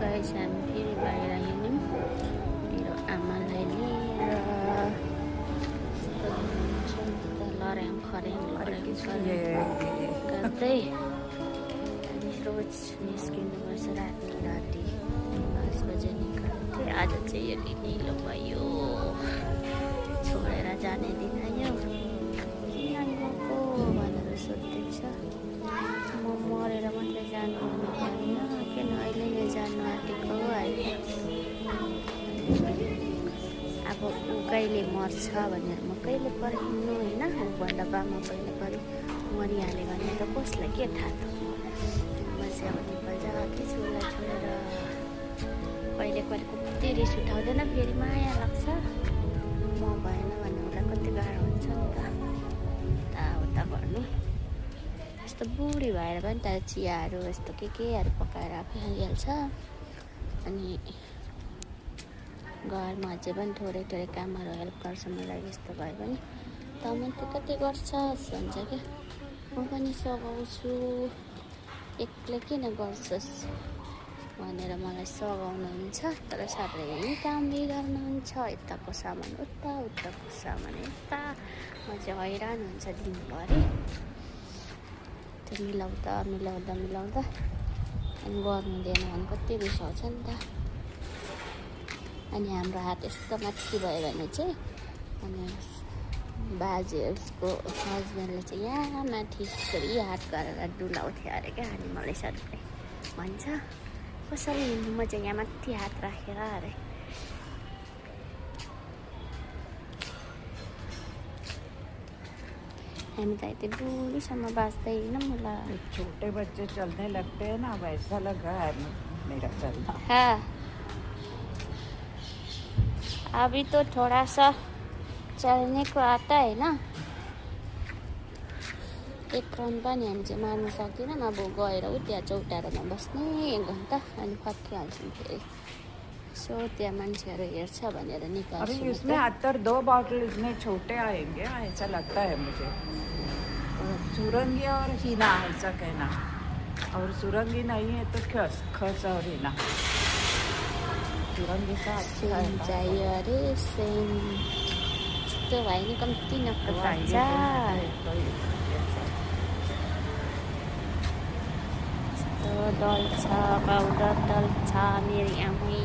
Guys हामी फेरि बाहिर हिँड्यौँ मेरो आमालाई लिएर लर्याङ खर्याङ गर्दै हामी रोज निस्किनुपर्छ राति 5 बजे निकाल्नु थियो। आज चाहिँ यो ढिलो भयो, छोडेर जाने दिन आयो। किन गएको भनेर सोध्दैछ। म मरेर मात्रै जानु होइन, किन अहिले नै जानु आँटेको अहिले। अब ऊ कहिले मर्छ भनेर म कहिले पर्खिनु होइन। ऊभन्दा बामा पहिले परि मरिहाल्यो भने त कसलाई के थाहा त। म चाहिँ अब नेपाल जाएकै छु उसलाई छोडेर। कहिले कहिले कति रिस उठाउँदैन, फेरि माया लाग्छ। म भएन भने उसलाई कति गाह्रो हुन्छ नि त यताउता गर्नु। यस्तो बुढी भएर पनि त चियाहरू यस्तो केहरू पकाएर आफै खाइहाल्छ। अनि घरमा अझै पनि थोरै कामहरू हेल्प गर्छ मलाई। यस्तो भए पनि त मान्छे कति गर्छ भन्छ क्या। म पनि सघाउँछु, एक्लै किन गर्छस् भनेर मलाई सघाउनुहुन्छ। तर साह्रै काम बिगार्नुहुन्छ। यताको सामान उता, उताको सामान यता। म चाहिँ हैरान हुन्छ दिनभरि त्यो मिलाउँदा अनि गर्नु दिएन भने कति रिस आउँछ नि त। अनि हाम्रो हात यस्तो माथि भयो भने चाहिँ अनि बाजे उसको हस्बेन्डले चाहिँ यहाँ माथि यसरी हात गरेर डुलाउँथ्यो अरे क्या। अनि मलाई सधैँ भन्छ कसरी हिँड्नु, म चाहिँ यहाँ माथि हात राखेर अरे। हामी त यति बुढीसम्म बाँच्दैन मलाई। छोटे बच्चे चलने लगते हैं ना, वैसा लगा है मेरा चलना। हाँ, अभी तो थोड़ा सा चलने को आता है ना। एक राउन्ड पनि हामी चाहिँ मार्नु सक्दैनौँ। अब गएर ऊ त्यहाँ चौतारामा बस्ने 1 घन्टा अनि फर्किहाल्छौँ फेरि। सो त्यहाँ मान्छेहरू हेर्छ भनेर निकाल्छु। अभी इसमें अत्तर 2 बॉटल इतने छोटे आएंगे ऐसा लगता है मुझे। सुरंगी और हीना ऐसा कहना, और सुरंगी नहीं है तो खस और हीना। सुरंगी का अच्छा है चाहियो अरे सेम यस्तो भयो नि कम्ती नपर्छ। यस्तो डल्छ पाउडर डल्छ मेरो आमै।